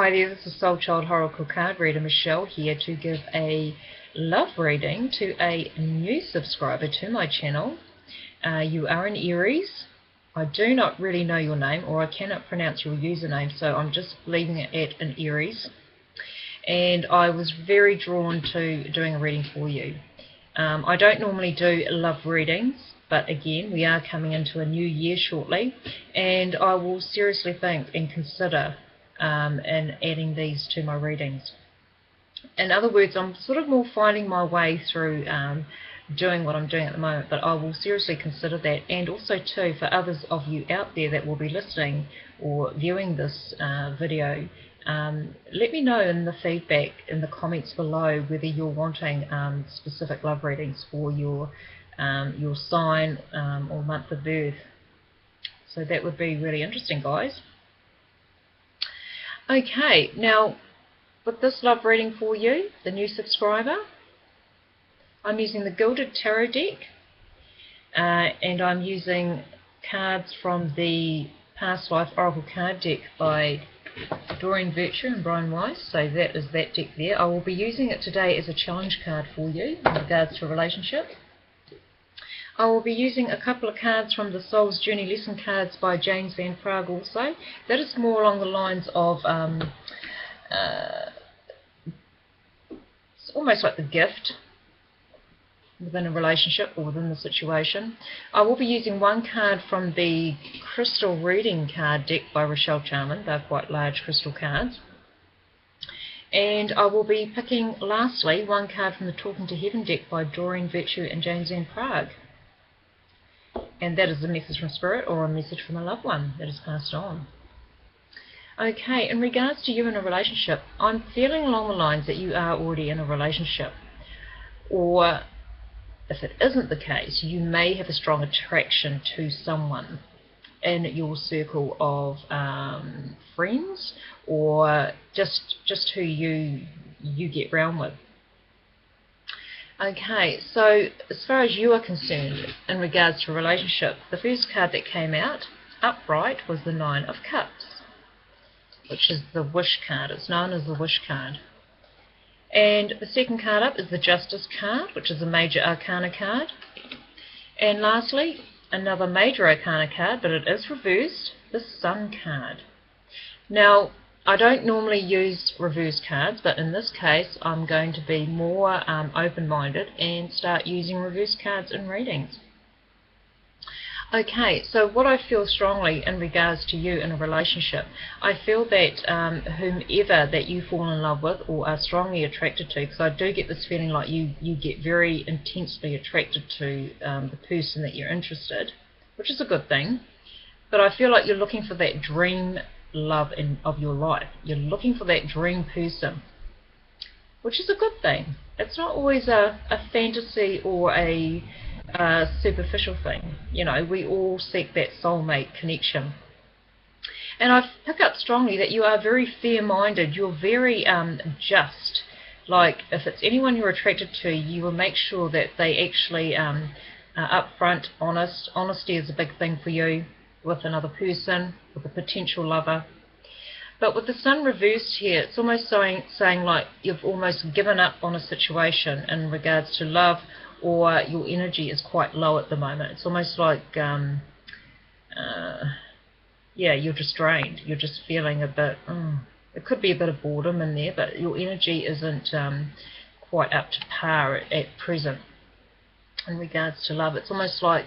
Hi there, this is Soul Child Oracle Card Reader Michelle here to give a love reading to a new subscriber to my channel. You are an Aries. I do not really know your name, or I cannot pronounce your username, so I'm just leaving it at an Aries. And I was very drawn to doing a reading for you. I don't normally do love readings, but again, we are coming into a new year shortly, and I will seriously think and consider and adding these to my readings. In other words, I'm sort of more finding my way through doing what I'm doing at the moment, but I will seriously consider that. And also too, for others of you out there that will be listening or viewing this video, let me know in the feedback in the comments below whether you're wanting specific love readings for your sign or month of birth. So that would be really interesting, guys. Okay, now with this love reading for you, the new subscriber, I'm using the Gilded Tarot deck, and I'm using cards from the Past Life Oracle card deck by Doreen Virtue and Brian Weiss. So that is that deck there. I will be using it today as a challenge card for you in regards to a relationship. I will be using a couple of cards from the Soul's Journey Lesson cards by James Van Praagh also. That is more along the lines of, it's almost like the gift within a relationship or within the situation. I will be using one card from the Crystal Reading card deck by Rochelle Charman. They're quite large crystal cards. And I will be picking, lastly, one card from the Talking to Heaven deck by Doreen Virtue and James Van Praagh. And that is a message from Spirit or a message from a loved one that is passed on. Okay, in regards to you in a relationship, I'm feeling along the lines that you are already in a relationship. Or if it isn't the case, you may have a strong attraction to someone in your circle of friends, or just who you get round with. Okay, so as far as you are concerned in regards to a relationship, the first card that came out upright was the Nine of Cups, which is the Wish card. It's known as the Wish card. And the second card up is the Justice card, which is a Major Arcana card. And lastly, another Major Arcana card, but it is reversed, the Sun card. Now, I don't normally use reverse cards, but in this case I'm going to be more open-minded and start using reverse cards in readings. Okay, so what I feel strongly in regards to you in a relationship, I feel that whomever that you fall in love with or are strongly attracted to, because I do get this feeling like you get very intensely attracted to the person that you're interested, which is a good thing, but I feel like you're looking for that dream love of your life. You're looking for that dream person, which is a good thing. It's not always a fantasy or a superficial thing. You know, we all seek that soulmate connection. And I pick up strongly that you are very fair-minded. You're very just. Like, if it's anyone you're attracted to, you will make sure that they actually are upfront, honest. Honesty is a big thing for you with another person, with a potential lover. But with the Sun reversed here, it's almost saying like you've almost given up on a situation in regards to love, or your energy is quite low at the moment. It's almost like, yeah, you're just drained. You're just feeling a bit, it could be a bit of boredom in there, but your energy isn't quite up to par at present in regards to love. It's almost like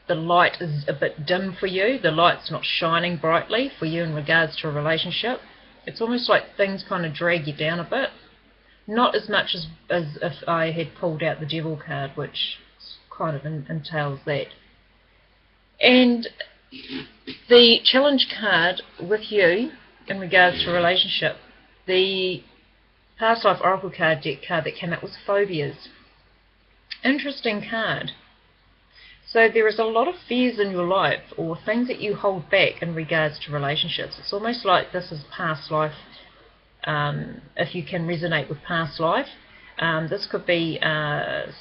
the light is a bit dim for you. The light's not shining brightly for you in regards to a relationship. It's almost like things kind of drag you down a bit. Not as much as if I had pulled out the Devil card, which kind of entails that. And the challenge card with you in regards to a relationship, the Past Life Oracle card deck card that came out was Phobias. Interesting card. So there is a lot of fears in your life, or things that you hold back in regards to relationships. It's almost like this is past life, if you can resonate with past life. This could be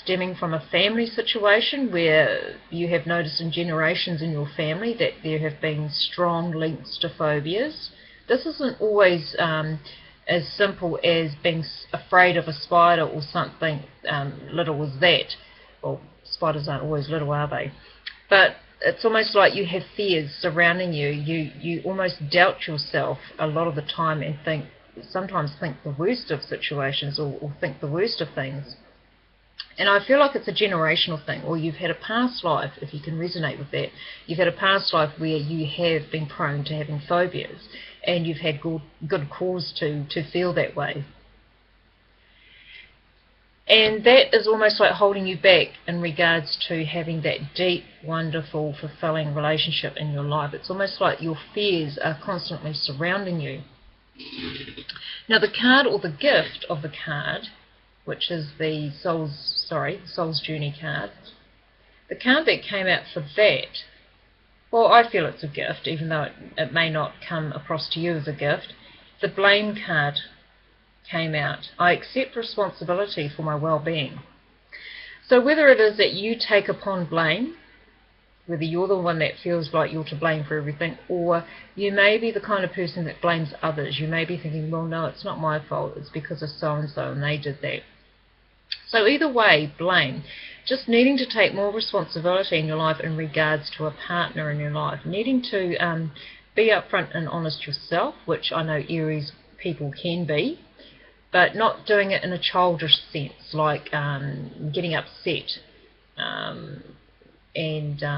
stemming from a family situation where you have noticed in generations in your family that there have been strong links to phobias, This isn't always as simple as being afraid of a spider or something little as that. Well, spiders aren't always little, are they? But it's almost like you have fears surrounding you. You almost doubt yourself a lot of the time and sometimes think the worst of situations or think the worst of things. And I feel like it's a generational thing, or you've had a past life, if you can resonate with that. You've had a past life where you have been prone to having phobias, and you've had good cause to feel that way. And that is almost like holding you back in regards to having that deep, wonderful, fulfilling relationship in your life. It's almost like your fears are constantly surrounding you. Now the card, or the gift of the card, which is the Soul's Journey card, the card that came out for that, well, I feel it's a gift, even though it may not come across to you as a gift. The blame card came out. I accept responsibility for my well-being. So whether it is that you take upon blame, whether you're the one that feels like you're to blame for everything, or you may be the kind of person that blames others. You may be thinking, well, no, it's not my fault, it's because of so-and-so and they did that. So either way, blame. Just needing to take more responsibility in your life in regards to a partner in your life. Needing to be upfront and honest yourself, which I know Aries people can be, but not doing it in a childish sense, like getting upset and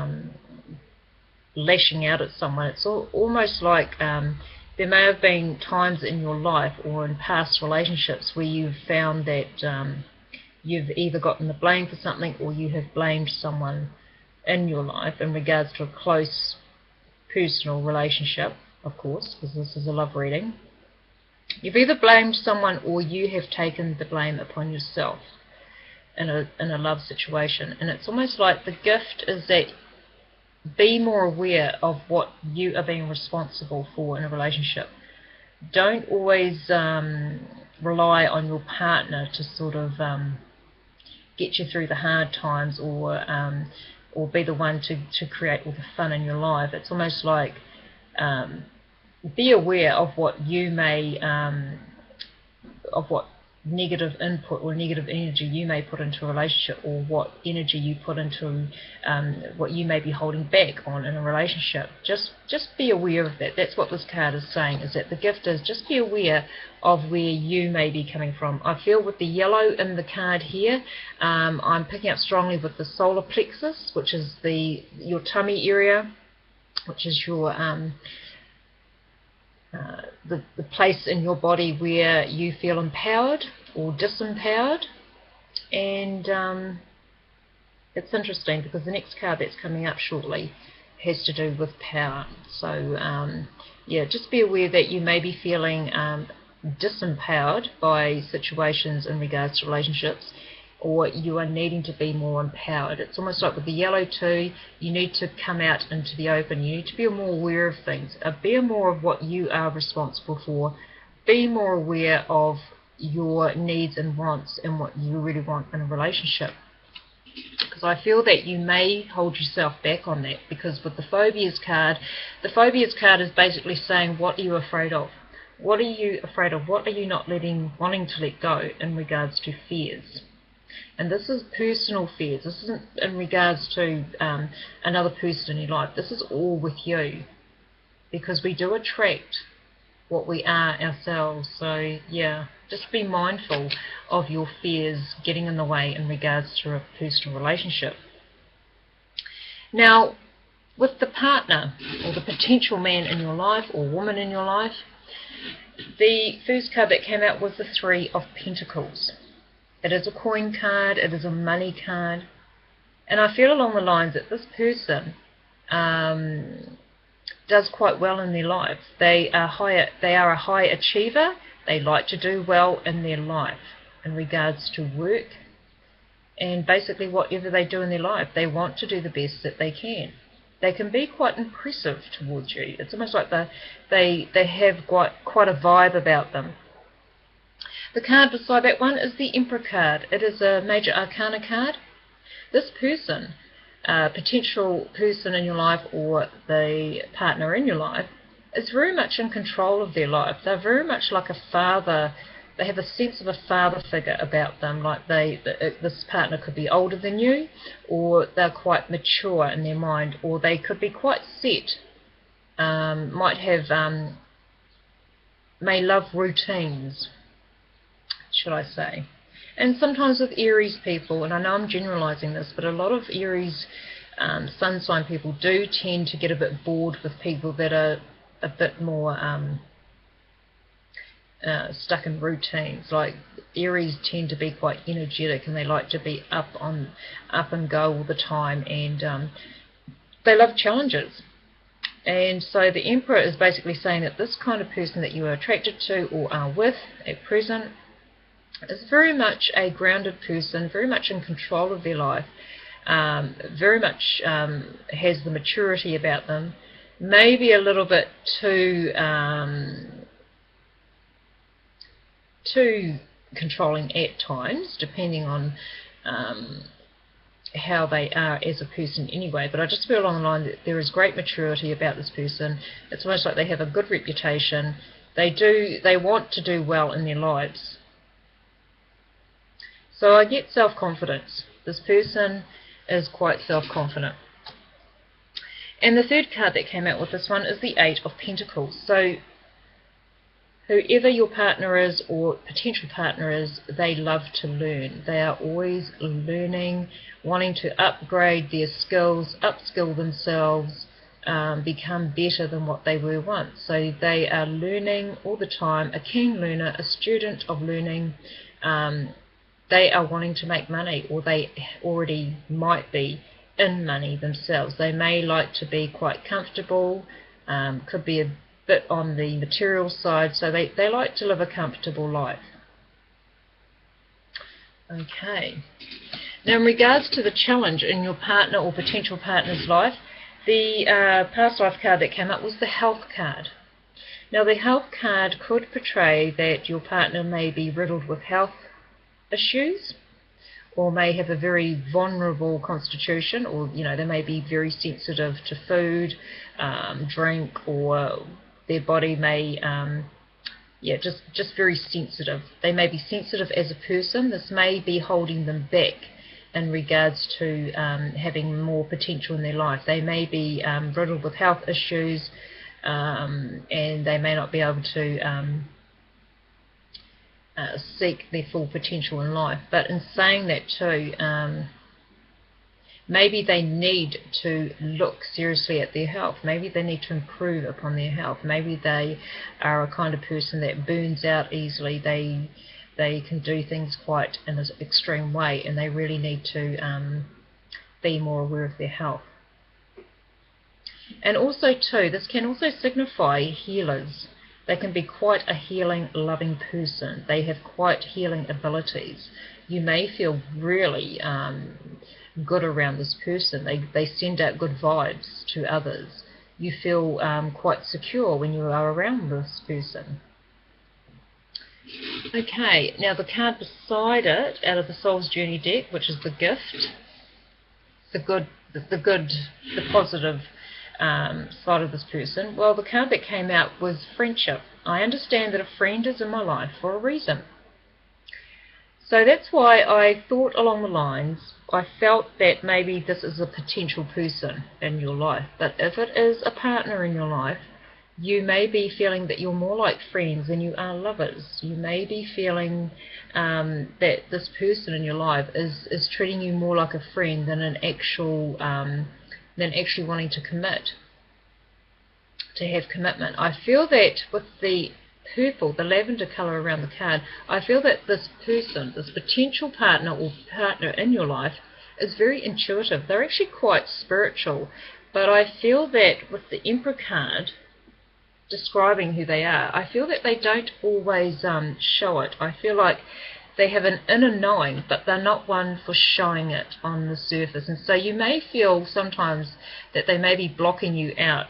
lashing out at someone. It's almost like there may have been times in your life or in past relationships where you've found that you've either gotten the blame for something or you have blamed someone in your life in regards to a close personal relationship, of course, because this is a love reading. You've either blamed someone or you have taken the blame upon yourself in a love situation. And it's almost like the gift is that be more aware of what you are being responsible for in a relationship. Don't always rely on your partner to sort of get you through the hard times or be the one to create all the fun in your life. It's almost like be aware of what you may of what negative input or negative energy you may put into a relationship, or what energy you put into what you may be holding back on in a relationship. Just be aware of that. That's what this card is saying, is that the gift is just be aware of where you may be coming from. I feel with the yellow in the card here, I'm picking up strongly with the solar plexus, which is your tummy area, which is your the place in your body where you feel empowered or disempowered. And it's interesting because the next card that's coming up shortly has to do with power. So yeah, just be aware that you may be feeling disempowered by situations in regards to relationships, or you are needing to be more empowered. It's almost like with the yellow too, you need to come out into the open. You need to be more aware of things. Be more of what you are responsible for. Be more aware of your needs and wants and what you really want in a relationship. Because I feel that you may hold yourself back on that, because with the phobias card, the phobias card is basically saying, what are you afraid of? What are you afraid of? What are you not wanting to let go in regards to fears? And this is personal fears. This isn't in regards to another person in your life. This is all with you, because we do attract what we are ourselves. So yeah, just be mindful of your fears getting in the way in regards to a personal relationship. Now, with the partner or the potential man in your life or woman in your life, the first card that came out was the Three of Pentacles. It is a coin card, it is a money card, and I feel along the lines that this person does quite well in their life. They are a high achiever. They like to do well in their life in regards to work, and basically whatever they do in their life, they want to do the best that they can. They can be quite impressive towards you. It's almost like they have quite a vibe about them. The card beside that one is the Emperor card. It is a major arcana card. This person, potential person in your life or the partner in your life, is very much in control of their life. They're very much like a father. They have a sense of a father figure about them, like this partner could be older than you, or they're quite mature in their mind, or they could be quite set, may love routines, should I say. And sometimes with Aries people, and I know I'm generalizing this, but a lot of Aries sun sign people do tend to get a bit bored with people that are a bit more stuck in routines. Like Aries tend to be quite energetic, and they like to be up and go all the time, and they love challenges. And so the Emperor is basically saying that this kind of person that you are attracted to or are with at present is very much a grounded person, very much in control of their life, very much has the maturity about them, maybe a little bit too controlling at times, depending on how they are as a person anyway. But I just feel along the line that there is great maturity about this person. It's almost like they have a good reputation. They want to do well in their lives. So I get self-confidence. This person is quite self-confident. And the third card that came out with this one is the Eight of Pentacles. So whoever your partner is or potential partner is, they love to learn. They are always learning, wanting to upgrade their skills, upskill themselves, become better than what they were once. So they are learning all the time, a keen learner, a student of learning. They are wanting to make money, or they already might be in money themselves. They may like to be quite comfortable, could be a bit on the material side, so they like to live a comfortable life. Okay. Now in regards to the challenge in your partner or potential partner's life, the past life card that came up was the health card. Now the health card could portray that your partner may be riddled with health issues, or may have a very vulnerable constitution, or they may be very sensitive to food, drink, or their body may just very sensitive. They may be sensitive as a person. This may be holding them back in regards to having more potential in their life. They may be riddled with health issues, and they may not be able to seek their full potential in life. But in saying that too, maybe they need to look seriously at their health. Maybe they need to improve upon their health. Maybe they are a kind of person that burns out easily. They can do things quite in an extreme way, and they really need to be more aware of their health. And also too, this can also signify healers. They can be quite a healing, loving person. They have quite healing abilities. You may feel really good around this person. They send out good vibes to others. You feel quite secure when you are around this person. Okay, now the card beside it, out of the Soul's Journey deck, which is the gift, the positive side of this person. Well, the card that came out was friendship. I understand that a friend is in my life for a reason. So that's why I thought along the lines, I felt that maybe this is a potential person in your life. But if it is a partner in your life, you may be feeling that you're more like friends than you are lovers. You may be feeling that this person in your life is treating you more like a friend than an actual than actually wanting to commit, to have commitment. I feel that with the purple, the lavender colour around the card, I feel that this person, this potential partner or partner in your life, is very intuitive. They're actually quite spiritual, but I feel that with the Emperor card describing who they are, I feel that they don't always show it. I feel like they have an inner knowing, but they're not one for showing it on the surface. And so you may feel sometimes that they may be blocking you out.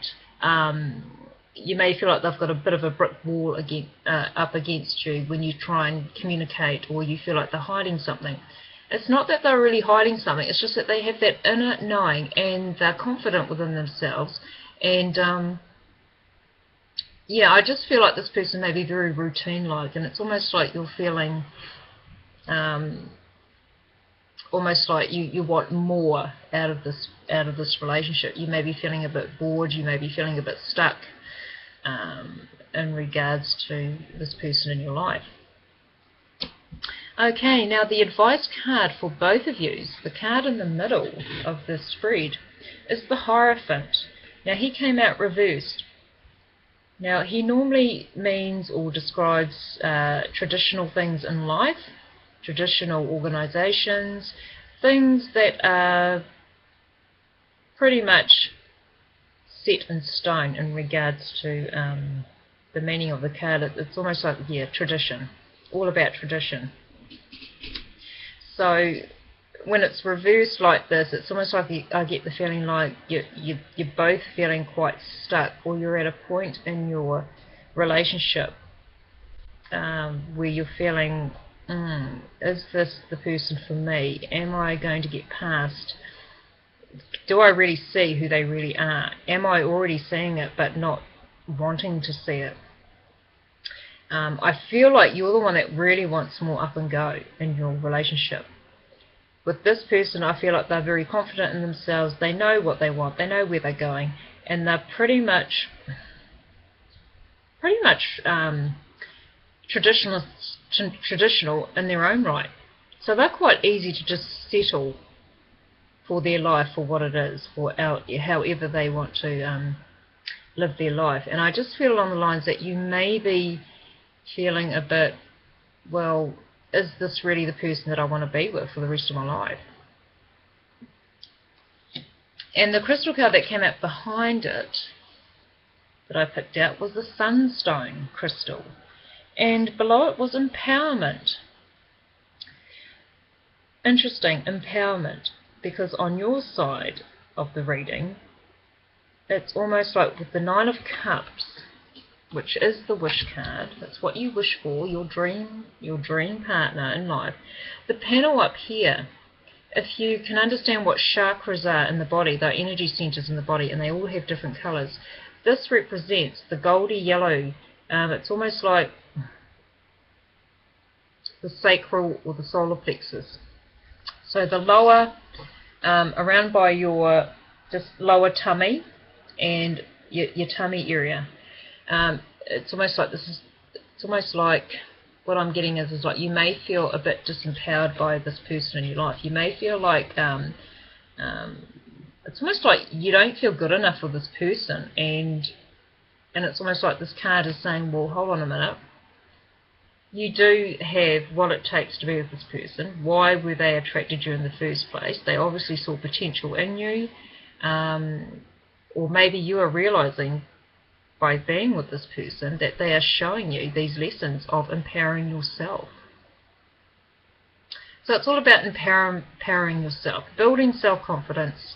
You may feel like they've got a bit of a brick wall up against you when you try and communicate, or you feel like they're hiding something. It's not that they're really hiding something, it's just that they have that inner knowing, and they're confident within themselves, and yeah, I just feel like this person may be very routine-like, and it's almost like you're feeling, um, almost like you want more out of this relationship. You may be feeling a bit bored. You may be feeling a bit stuck in regards to this person in your life. Okay, now the advice card for both of you, the card in the middle of this spread, is the Hierophant. Now he came out reversed. Now he normally means or describes traditional things in life, traditional organisations, things that are pretty much set in stone in regards to the meaning of the card. It's almost like, yeah, tradition, all about tradition. So when it's reversed like this, it's almost like I get the feeling like you're both feeling quite stuck, or you're at a point in your relationship where you're feeling, is this the person for me? Am I going to get past? Do I really see who they really are? Am I already seeing it but not wanting to see it? I feel like you're the one that really wants more up and go in your relationship. With this person, I feel like they're very confident in themselves. They know what they want. They know where they're going, and they're pretty much traditional in their own right. So they're quite easy to just settle for their life, for what it is, for however they want to live their life. And I just feel along the lines that you may be feeling a bit, well, is this really the person that I want to be with for the rest of my life? And the crystal card that came out behind it, that I picked out, was the Sunstone crystal. And below it was empowerment. Interesting, empowerment. Because on your side of the reading, it's almost like with the Nine of Cups, which is the wish card. That's what you wish for, your dream partner in life. The panel up here, if you can understand what chakras are in the body, they're energy centers in the body, and they all have different colors. This represents the goldy yellow. It's almost like the sacral or the solar plexus. So the lower, around by your just lower tummy and your tummy area. It's almost like it's almost like what I'm getting is like you may feel a bit disempowered by this person in your life. You may feel like it's almost like you don't feel good enough for this person, and it's almost like this card is saying, well, hold on a minute. You do have what it takes to be with this person. Why were they attracted to you in the first place? They obviously saw potential in you, or maybe you are realizing by being with this person that they are showing you these lessons of empowering yourself. So it's all about empowering yourself, building self-confidence,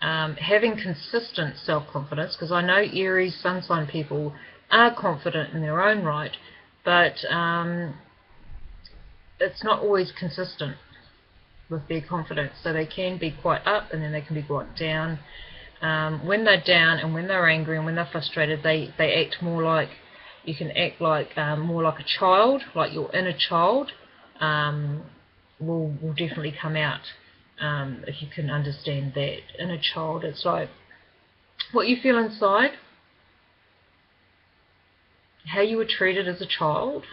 having consistent self-confidence, because I know Aries, sun sign people are confident in their own right, but it's not always consistent with their confidence. So they can be quite up and then they can be quite down. When they're down and when they're angry and when they're frustrated, they act more like, you can act like more like a child, like your inner child will definitely come out if you can understand that. Inner child, it's like what you feel inside, how you were treated as a child,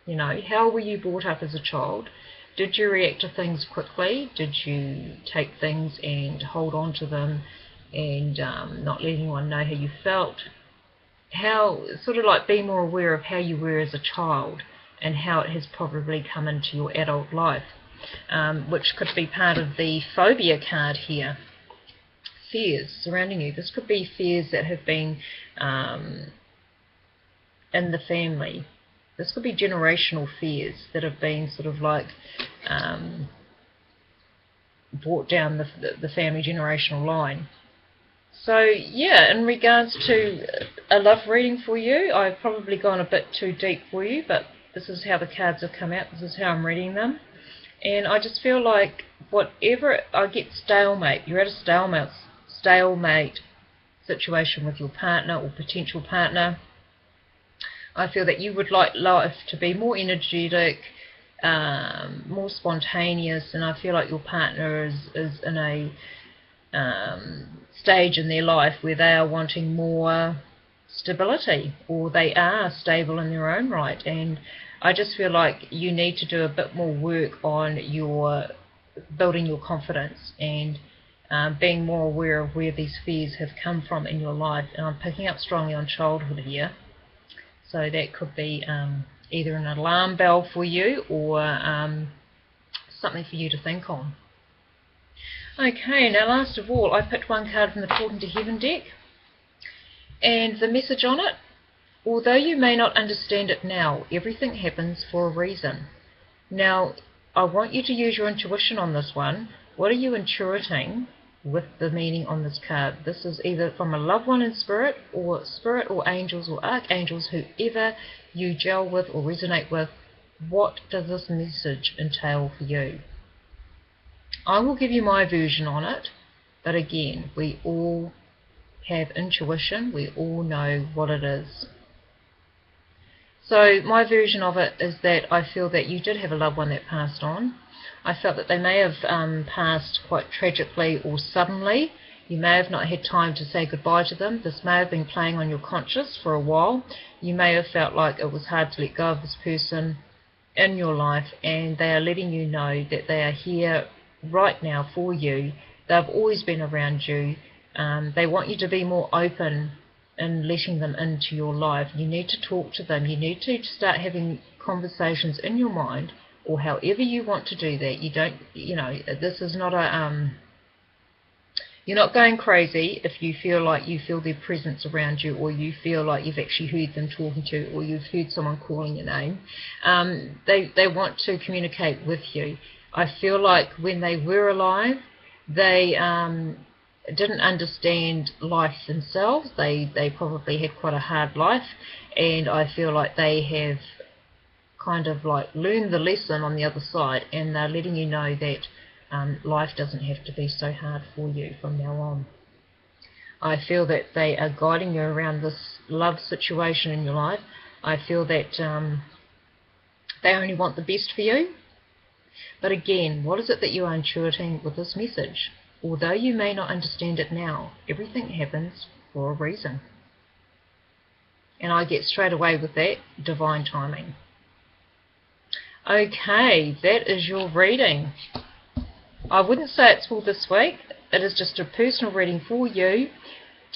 you know, how were you brought up as a child? Did you react to things quickly? Did you take things and hold on to them and not let anyone know how you felt? How, sort of like be more aware of how you were as a child and how it has probably come into your adult life, which could be part of the phobia card here. Fears surrounding you. This could be fears that have been in the family. This could be generational fears that have been sort of like brought down the family generational line. So yeah, in regards to a love reading for you, I've probably gone a bit too deep for you, but this is how the cards have come out. This is how I'm reading them. And I just feel like whatever, I get stalemate. You're at a stalemate situation with your partner or potential partner. I feel that you would like life to be more energetic, more spontaneous, and I feel like your partner is in a stage in their life where they are wanting more stability, or they are stable in their own right, and I just feel like you need to do a bit more work on your building your confidence and being more aware of where these fears have come from in your life. And I'm picking up strongly on childhood here, so that could be either an alarm bell for you or something for you to think on. Okay, now last of all, I picked one card from the Talking to Heaven deck, and the message on it: although you may not understand it now, everything happens for a reason. Now, I want you to use your intuition on this one. What are you intuiting with the meaning on this card? This is either from a loved one in spirit or angels or archangels, whoever you gel with or resonate with. What does this message entail for you? I will give you my version on it, but again, we all have intuition, we all know what it is. So my version of it is that I feel that you did have a loved one that passed on. I felt that they may have passed quite tragically or suddenly. You may have not had time to say goodbye to them. This may have been playing on your conscious for a while. You may have felt like it was hard to let go of this person in your life, and they are letting you know that they are here right now for you. They've always been around you. They want you to be more open in letting them into your life. You need to talk to them. You need to start having conversations in your mind, or however you want to do that. You don't, this is not a, you're not going crazy if you feel their presence around you, or you feel like you've actually heard them talking to you, or you've heard someone calling your name. They want to communicate with you. I feel like when they were alive, they didn't understand life themselves. They probably had quite a hard life, and I feel like they have kind of like learned the lesson on the other side, and they're letting you know that life doesn't have to be so hard for you from now on. I feel that they are guiding you around this love situation in your life. I feel that they only want the best for you. But again, what is it that you are intuiting with this message? Although you may not understand it now, everything happens for a reason. And I get straight away with that, divine timing. Okay, that is your reading. I wouldn't say it's for this week. It is just a personal reading for you.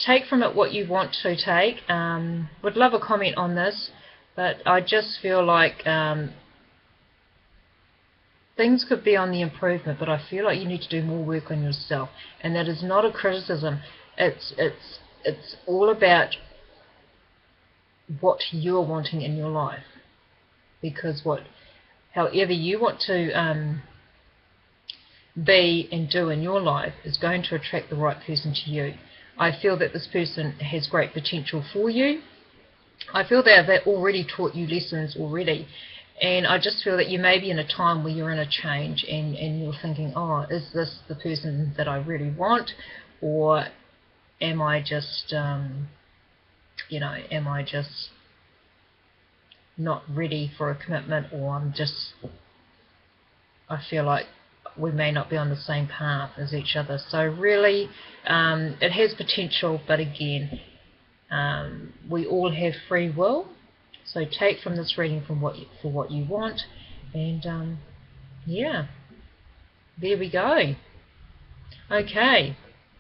Take from it what you want to take. Would love a comment on this, but I just feel like things could be on the improvement, but I feel like you need to do more work on yourself. And that is not a criticism. It's all about what you're wanting in your life. Because however you want to be and do in your life is going to attract the right person to you. I feel that this person has great potential for you. I feel that they've already taught you lessons already. And I just feel that you may be in a time where you're in a change, and you're thinking, oh, is this the person that I really want? Or am I just, am I just not ready for a commitment? Or I feel like we may not be on the same path as each other. So really, it has potential, but again, we all have free will. So take from this reading for what you want, and yeah, there we go. Okay,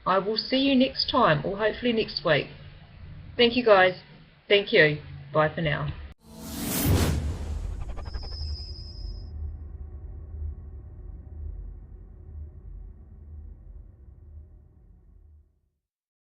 I will see you next time, or hopefully next week. Thank you guys. Thank you. Bye for now.